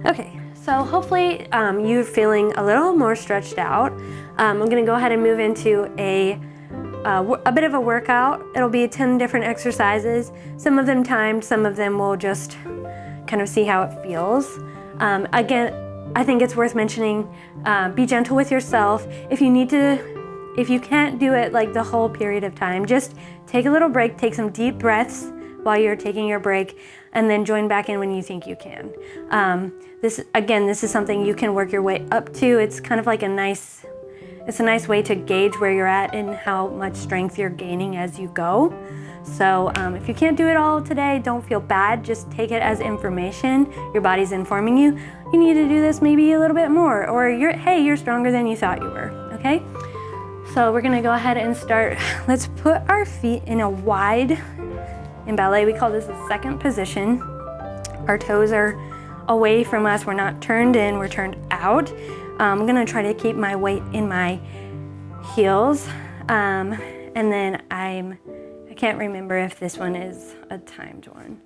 Okay, so hopefully you're feeling a little more stretched out. I'm gonna go ahead and move into a bit of a workout. It'll be 10 different exercises, some of them timed, some of them will just kind of see how it feels. Again, I think it's worth mentioning, be gentle with yourself. If you can't do it like the whole period of time, just take a little break, take some deep breaths while you're taking your break, and then join back in when you think you can. This is something you can work your way up to. It's kind of like a nice way to gauge where you're at and how much strength you're gaining as you go. So if you can't do it all today, don't feel bad. Just take it as information. Your body's informing you, you need to do this maybe a little bit more, or you're stronger than you thought you were, okay? So we're gonna go ahead and start. Let's put our feet in a wide, in ballet, we call this a second position. Our toes are away from us. We're not turned in, we're turned out. I'm gonna try to keep my weight in my heels. And then I can't remember if this one is a timed one.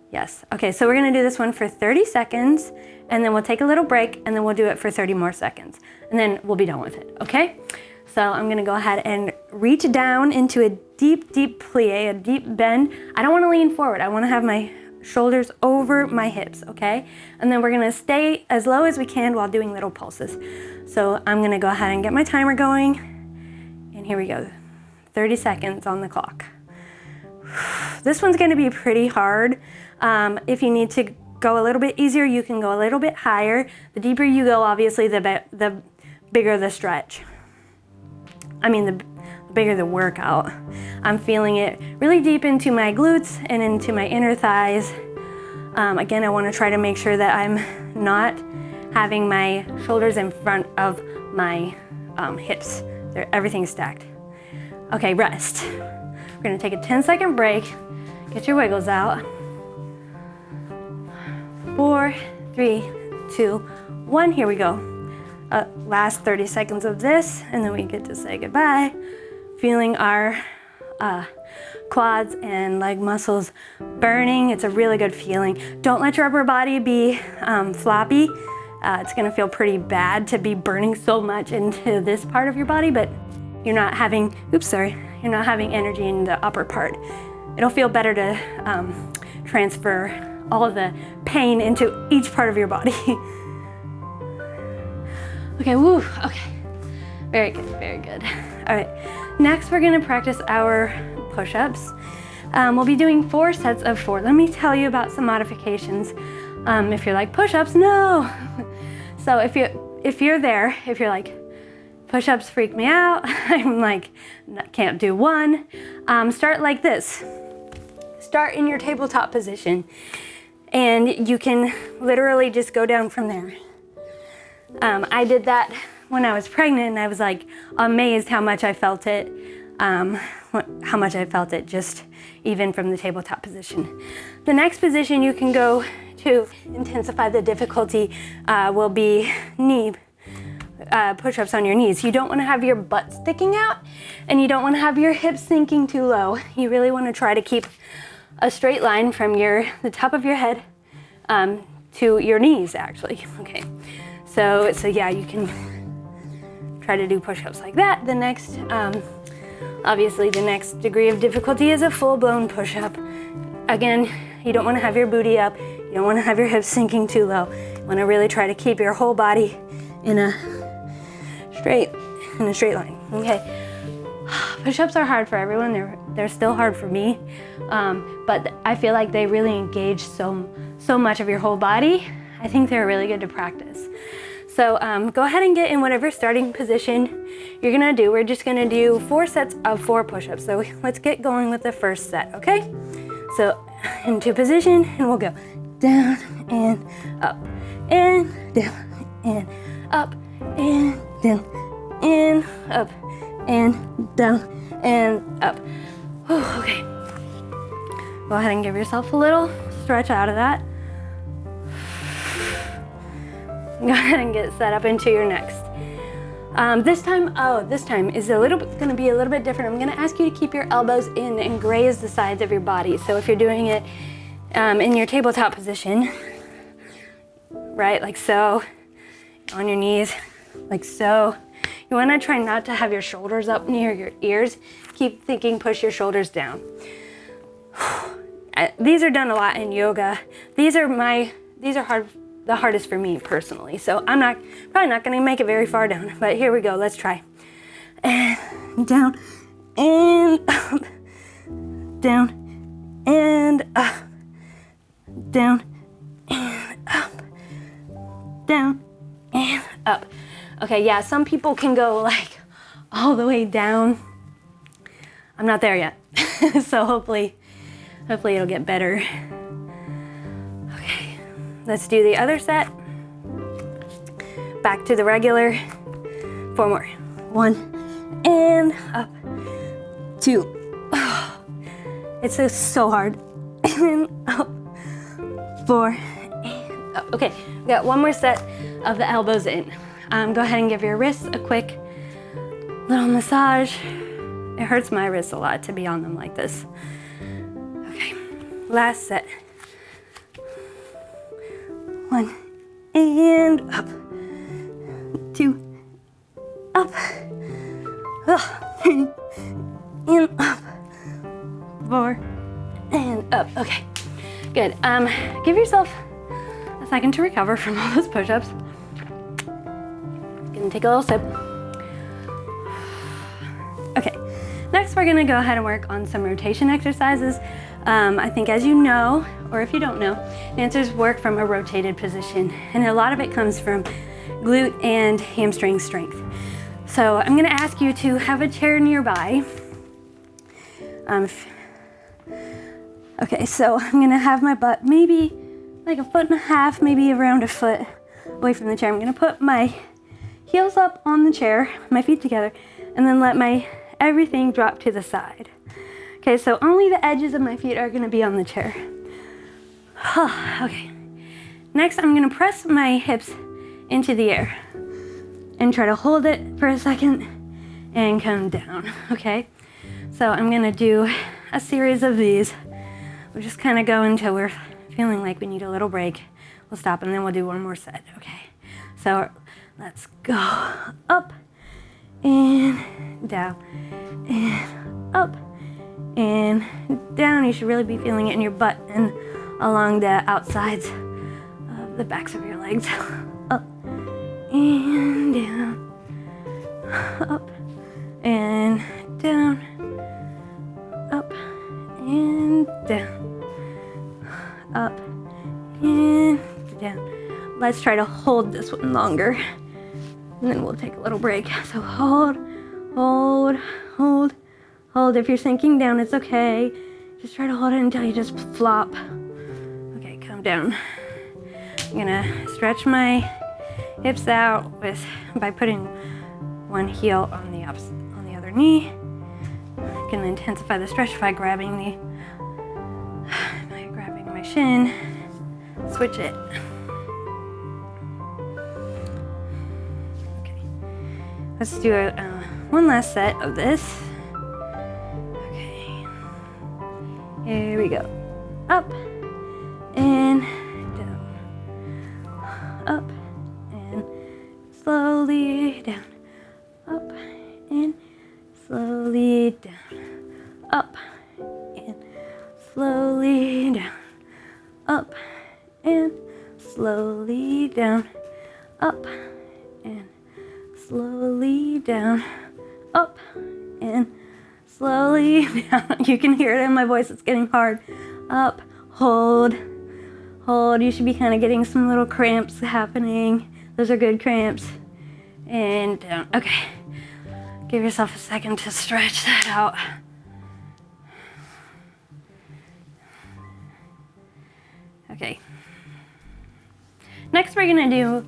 Yes, okay, so we're gonna do this one for 30 seconds, and then we'll take a little break, and then we'll do it for 30 more seconds. And then we'll be done with it, okay? So I'm gonna go ahead and reach down into a deep, deep plie, a deep bend. I don't wanna lean forward. I wanna have my shoulders over my hips, okay? And then we're gonna stay as low as we can while doing little pulses. So I'm gonna go ahead and get my timer going. And here we go, 30 seconds on the clock. This one's gonna be pretty hard. If you need to go a little bit easier, you can go a little bit higher. The deeper you go, obviously, the bigger the stretch. I mean, the bigger the workout. I'm feeling it really deep into my glutes and into my inner thighs. Again, I want to try to make sure that I'm not having my shoulders in front of my hips. Everything's stacked. Okay, rest. We're gonna take a 10-second break. Get your wiggles out. 4, 3, 2, 1, here we go. Last 30 seconds of this, and then we get to say goodbye. Feeling our quads and leg muscles burning. It's a really good feeling. Don't let your upper body be floppy. It's gonna feel pretty bad to be burning so much into this part of your body, but you're not having energy in the upper part. It'll feel better to transfer all of the pain into each part of your body. Okay, woo, okay. Very good, very good. All right, next we're gonna practice our push-ups. We'll be doing 4 sets of 4. Let me tell you about some modifications. If you're like, push-ups, no. So if you're like, push-ups freak me out, I'm like, can't do one, start like this. Start in your tabletop position, and you can literally just go down from there. I did that when I was pregnant, and I was like amazed how much I felt it, just even from the tabletop position. The next position you can go to intensify the difficulty will be knee push-ups on your knees. You don't want to have your butt sticking out, and you don't want to have your hips sinking too low. You really want to try to keep a straight line from the top of your head to your knees, actually. Okay. So yeah, you can try to do push-ups like that. The next, obviously the next degree of difficulty is a full-blown push-up. Again, you don't want to have your booty up. You don't want to have your hips sinking too low. You want to really try to keep your whole body in a straight line, okay? Push-ups are hard for everyone. They're still hard for me, but I feel like they really engage so much of your whole body. I think they're really good to practice. So go ahead and get in whatever starting position you're gonna do. We're just gonna do 4 sets of 4 push-ups. So let's get going with the first set, okay? So into position, and we'll go down and up, and down, and up, and down, and up, and down, and up. Whew, okay. Go ahead and give yourself a little stretch out of that. Go ahead and get set up into your next. This time is gonna be a little bit different. I'm gonna ask you to keep your elbows in and graze the sides of your body. So if you're doing it in your tabletop position, right? Like so, on your knees, like so. You wanna try not to have your shoulders up near your ears. Keep thinking, push your shoulders down. These are done a lot in yoga. These are the hardest for me personally. So I'm probably not gonna make it very far down, but here we go, let's try. And down, and up, down, and up, down, and up, down, and up. Okay, yeah, some people can go like all the way down. I'm not there yet. So hopefully it'll get better. Okay, let's do the other set. Back to the regular. 4 more. 1, and up. 2. It's so hard. And up. 4, and up. Okay, we got 1 more set of the elbows in. Go ahead and give your wrists a quick little massage. It hurts my wrists a lot to be on them like this. Okay, last set. 1, and up. 2, up. 3, and up. 4, and up. Okay, good. Give yourself a second to recover from all those push-ups. Gonna take a little sip. Okay, next we're gonna go ahead and work on some rotation exercises. I think, as you know, or if you don't know, dancers work from a rotated position, and a lot of it comes from glute and hamstring strength. So I'm gonna ask you to have a chair nearby. Okay, so I'm gonna have my butt maybe like 1.5 feet, maybe around 1 foot away from the chair. I'm gonna put my heels up on the chair, my feet together, and then let everything drop to the side. Okay, so only the edges of my feet are gonna be on the chair. Okay, next I'm gonna press my hips into the air and try to hold it for a second and come down, okay? So I'm gonna do a series of these. We'll just kind of go until we're feeling like we need a little break. We'll stop and then we'll do 1 more set, okay? So let's go up and down and up and down. You should really be feeling it in your butt and along the outsides of the backs of your legs. Up and down, up and down, up and down, up and down. Let's try to hold this one longer, and then we'll take a little break. So hold, hold, hold, hold. If you're sinking down, it's okay. Just try to hold it until you just flop. Okay, come down. I'm gonna stretch my hips out by putting one heel on the other knee. I can intensify the stretch by grabbing my shin. Switch it. Okay, let's do one last set of this. Okay, here we go. Up and down, up and slowly down, up and slowly down, up and slowly down, up and slowly down, up and slowly down, up and slowly down. You can hear it in my voice, it's getting hard. Up, hold, hold. You should be kind of getting some little cramps happening. Those are good cramps. And down. Okay, give yourself a second to stretch that out. Okay. Next we're gonna do,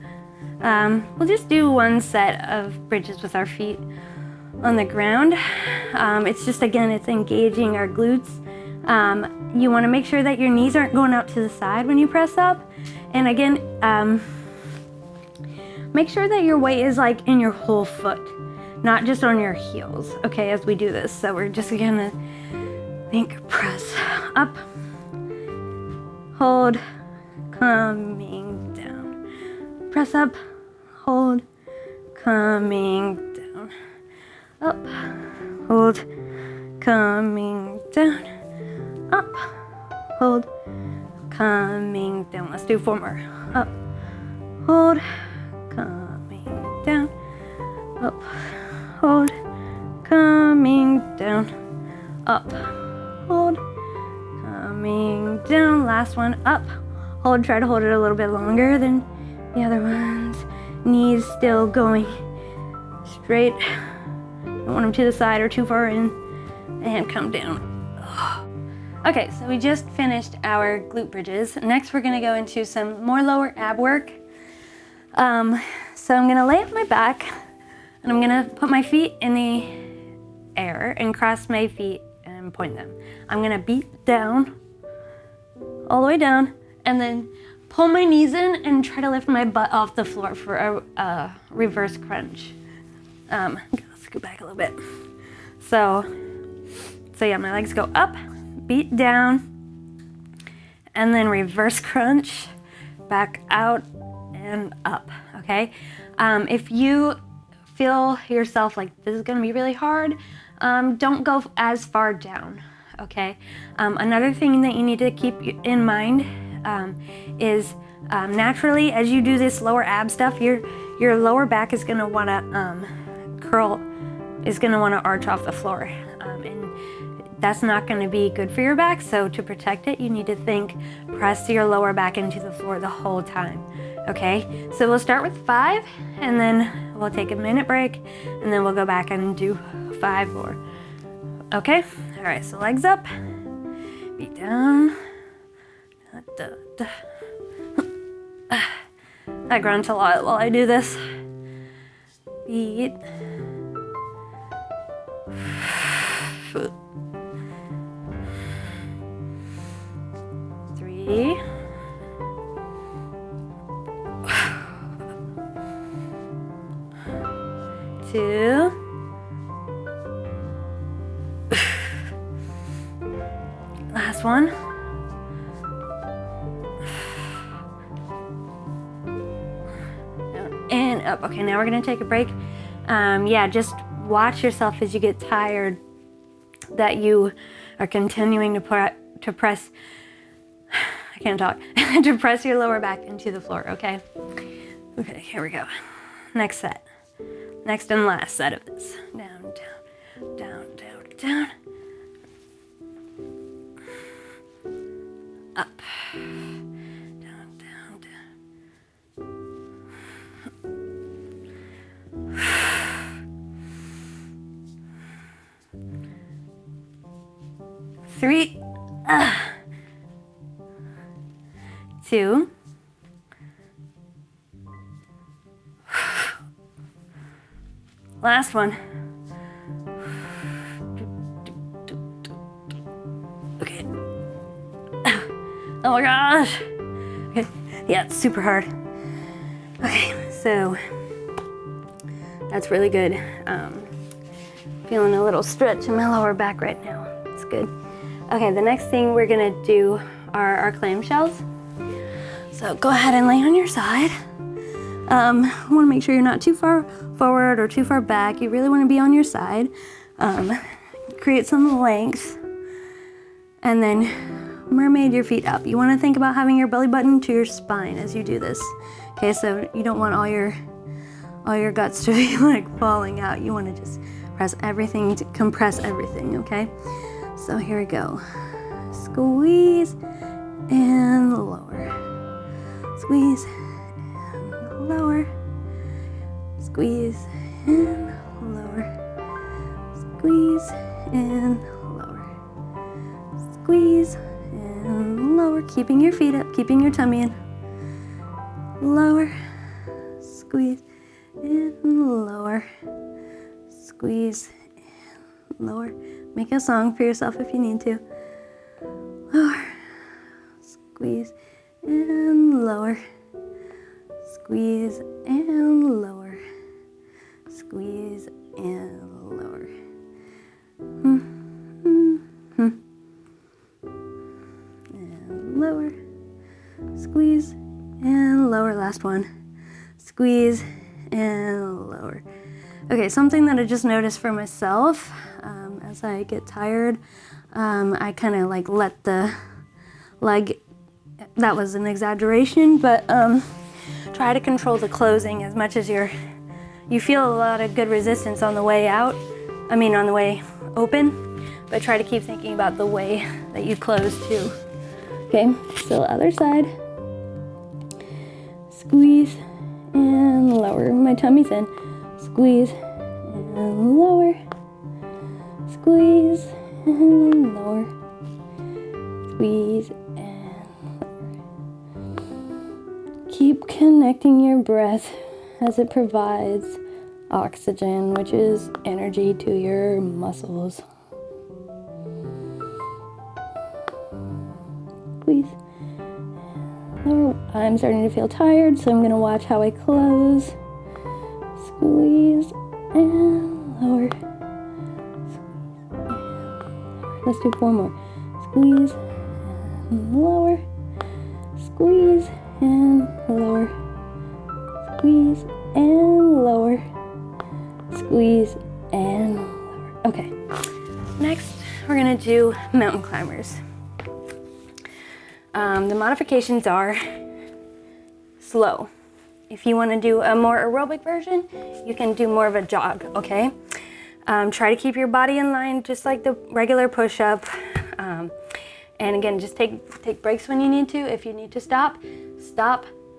we'll just do 1 set of bridges with our feet on the ground. It's just, again, it's engaging our glutes. You wanna make sure that your knees aren't going out to the side when you press up. And again, make sure that your weight is like in your whole foot, not just on your heels, okay, as we do this. So we're just gonna press up, hold, coming down, press up, hold, coming down, up, hold, coming down, up, hold, coming down. Let's do 4 more. Up, hold, coming down, up, hold, coming down, up, hold, coming down. Last one, up, hold, try to hold it a little bit longer than the other ones. Knees still going straight. Don't want them to the side or too far in. And come down. Okay, so we just finished our glute bridges. Next, we're gonna go into some more lower ab work. So I'm gonna lay on my back and I'm gonna put my feet in the air and cross my feet and point them. I'm gonna beat down, all the way down, and then pull my knees in and try to lift my butt off the floor for a reverse crunch. Let's go back a little bit. So yeah, my legs go up, beat down, and then reverse crunch, back out and up, okay? If you feel yourself like this is gonna be really hard, don't go as far down, okay? Another thing that you need to keep in mind is naturally, as you do this lower ab stuff, your lower back is gonna wanna curl, is gonna wanna arch off the floor. And that's not gonna be good for your back, so to protect it, you need to press your lower back into the floor the whole time, okay? So we'll start with 5, and then we'll take a minute break, and then we'll go back and do 5 more, okay? All right, so legs up, beat down, da, da, da. I grunt a lot while I do this. Beat. 3. 2. 1. And up. Okay, now we're gonna take a break. Yeah, just watch yourself as you get tired, that you are continuing to press, I can't talk, to press your lower back into the floor, okay? Okay, here we go. Next set. Next and last set of this. Down, down, down, down, down. Up. Down, down, down. 3. 2. 1. Okay. Oh my gosh. Okay. Yeah, it's super hard. Okay, so that's really good. Feeling a little stretch in my lower back right now. It's good. Okay, the next thing we're gonna do are our clamshells. So go ahead and lay on your side. Wanna make sure you're not too far forward or too far back. You really wanna be on your side. Create some length. And then mermaid your feet up. You wanna think about having your belly button to your spine as you do this. Okay, so you don't want all your guts to be like falling out. You wanna just press everything, to compress everything, okay? So here we go. Squeeze and lower. Squeeze and lower. Squeeze and lower. Squeeze and lower. Squeeze and lower. Keeping your feet up, keeping your tummy in. Lower. Squeeze and lower. Squeeze and lower. Make a song for yourself if you need to. Lower. Squeeze and lower. Squeeze and lower. Squeeze and lower. And lower. Squeeze and lower. Last one. squeeze, and lower. Okay, something that I just noticed for myself, as I get tired, I kind of like let the leg, that was an exaggeration, but try to control the closing as much as you feel a lot of good resistance on the way out, on the way open, but try to keep thinking about the way that you close too. Okay, so other side. Squeeze and lower. My tummy's in. Squeeze and lower. Squeeze and lower. Squeeze and lower. Keep connecting your breath as it provides oxygen, which is energy to your muscles. Squeeze. I'm starting to feel tired, so I'm going to watch how I close. Squeeze and lower. Let's do 4 more. Squeeze and lower. Squeeze and lower. Squeeze and lower. Squeeze and lower. Okay. Next, we're going to do mountain climbers. The modifications are slow. If you want to do a more aerobic version, you can do more of a jog, okay? Try to keep your body in line just like the regular push-up. And again, just take breaks when you need to. If you need to stop,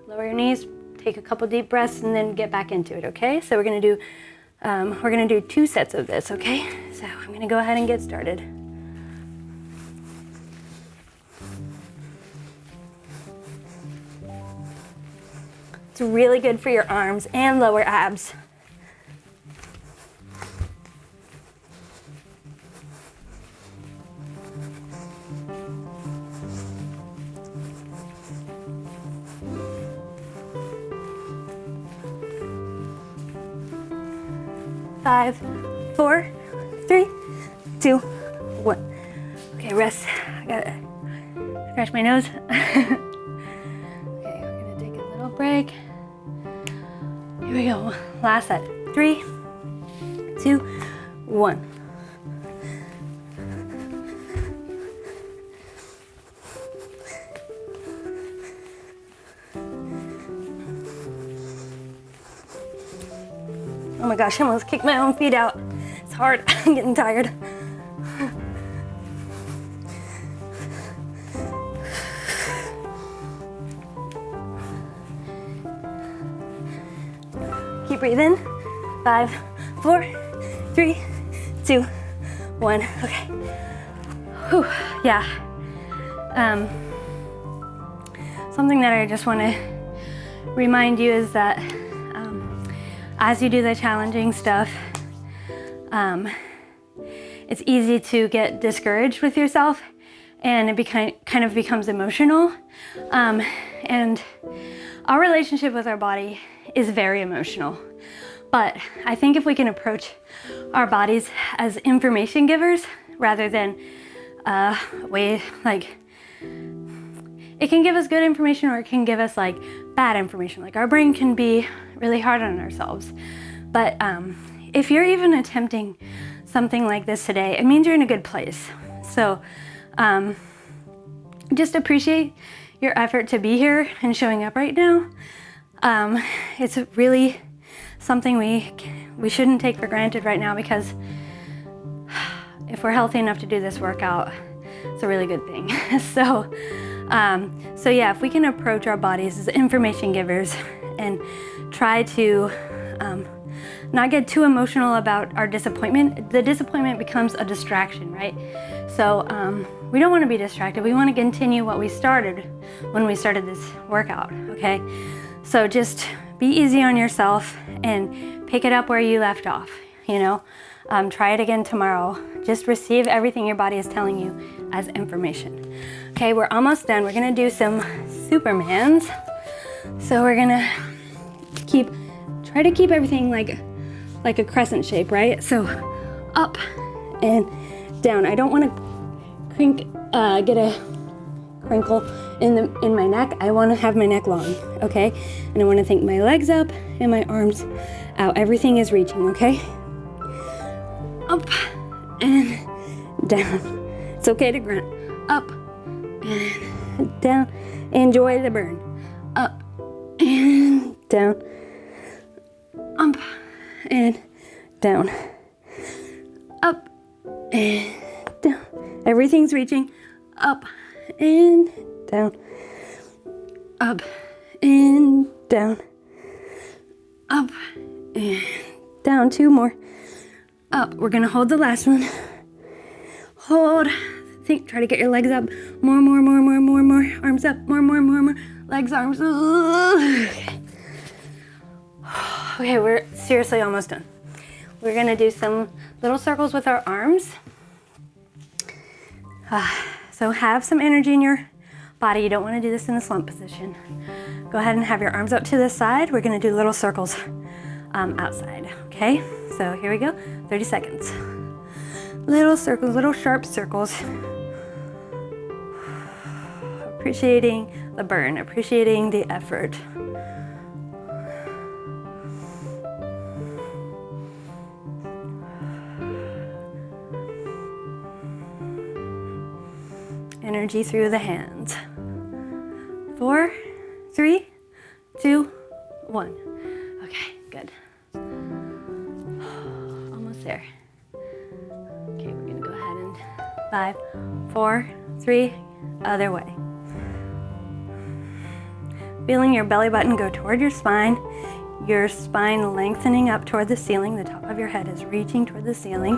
lower your knees, take a couple deep breaths, and then get back into it, okay? So we're gonna do 2 sets of this, okay? So I'm gonna go ahead and get started. It's really good for your arms and lower abs. Five, 4, 3, 2, 1. Okay, rest. I gotta scratch my nose. Okay, we're gonna take a little break. Here we go. Last set. 3, 2, 1. Oh my gosh, I almost kicked my own feet out. It's hard. I'm getting tired. Keep breathing. 5, 4, 3, 2, 1. Okay. Whew. Yeah. Something that I just want to remind you is that as you do the challenging stuff, it's easy to get discouraged with yourself, and it kind of becomes emotional. And our relationship with our body is very emotional. But I think if we can approach our bodies as information givers rather than way like, it can give us good information or it can give us like bad information. Like our brain can be really hard on ourselves. But if you're even attempting something like this today, it means you're in a good place. So just appreciate your effort to be here and showing up right now. It's really something we shouldn't take for granted right now, because if we're healthy enough to do this workout, it's a really good thing. So yeah, if we can approach our bodies as information givers and try to not get too emotional about our disappointment, the disappointment becomes a distraction, right? So we don't want to be distracted. We want to continue what we started when we started this workout, okay? So just be easy on yourself and pick it up where you left off, you know? Try it again tomorrow. Just receive everything your body is telling you as information. Okay, we're almost done. We're gonna do some Supermans. So we're gonna try to keep everything like a crescent shape, right? So up and down. I don't wanna get a crinkle in my neck. I want to have my neck long, okay? And I want to think my legs up and my arms out. Everything is reaching, okay? Up and down. It's okay to grunt. Up and down. Enjoy the burn. Up and down. Up and down. Up and down. Everything's reaching. Up and down. Up and down. Up and down. 2 more. Up. We're gonna hold the last one. Hold. Try to get your legs up. More. Arms up. More. Legs, arms. Okay, we're seriously almost done. We're gonna do some little circles with our arms. So have some energy in your body. You don't want to do this in a slump position. Go ahead and have your arms up to the side. We're going to do little circles outside, okay? So here we go, 30 seconds. Little circles, little sharp circles. Appreciating the burn, appreciating the effort. Energy through the hands. 4, 3, 2, 1. Okay, good. Almost there. Okay, we're gonna go ahead and 5, 4, 3, other way. Feeling your belly button go toward your spine lengthening up toward the ceiling. The top of your head is reaching toward the ceiling.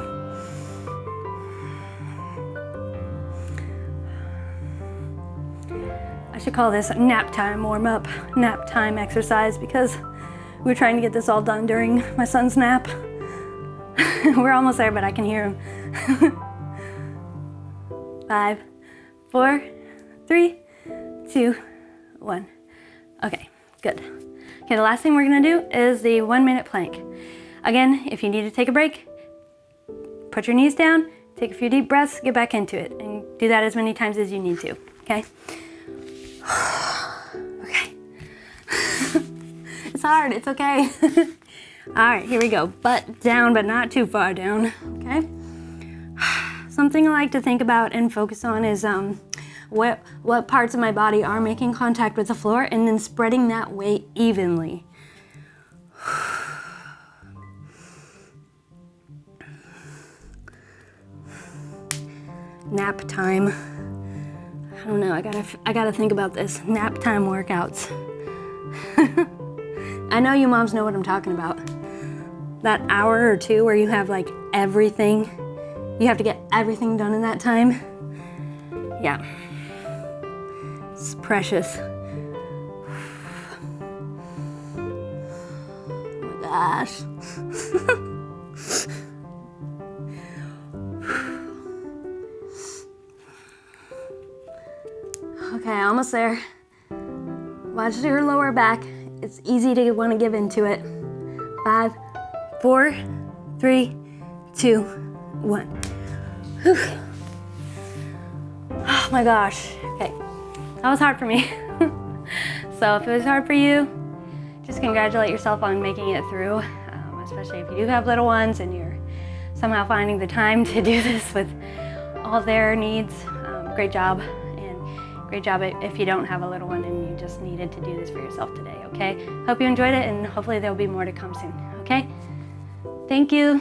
I should call this nap time warm-up, nap time exercise, because we're trying to get this all done during my son's nap. We're almost there, but I can hear him. 5, 4, 3, 2, 1. Okay, good. Okay, the last thing we're gonna do is the 1-minute plank. Again, if you need to take a break, put your knees down, take a few deep breaths, get back into it, and do that as many times as you need to, okay? Okay. It's hard, it's okay. All right, here we go. Butt down, but not too far down, okay? Something I like to think about and focus on is what parts of my body are making contact with the floor, and then spreading that weight evenly. Nap time. I don't know, I gotta think about this. Nap time workouts. I know you moms know what I'm talking about. That hour or 2 where you have like everything, you have to get everything done in that time. Yeah, it's precious. Oh my gosh. Okay, almost there. Watch your lower back. It's easy to want to give into it. 5, 4, 3, 2, 1. Whew. Oh my gosh. Okay, that was hard for me. So if it was hard for you, just congratulate yourself on making it through, especially if you do have little ones and you're somehow finding the time to do this with all their needs. Great job. Great job if you don't have a little one and you just needed to do this for yourself today, okay? Hope you enjoyed it, and hopefully there'll be more to come soon, okay? Thank you.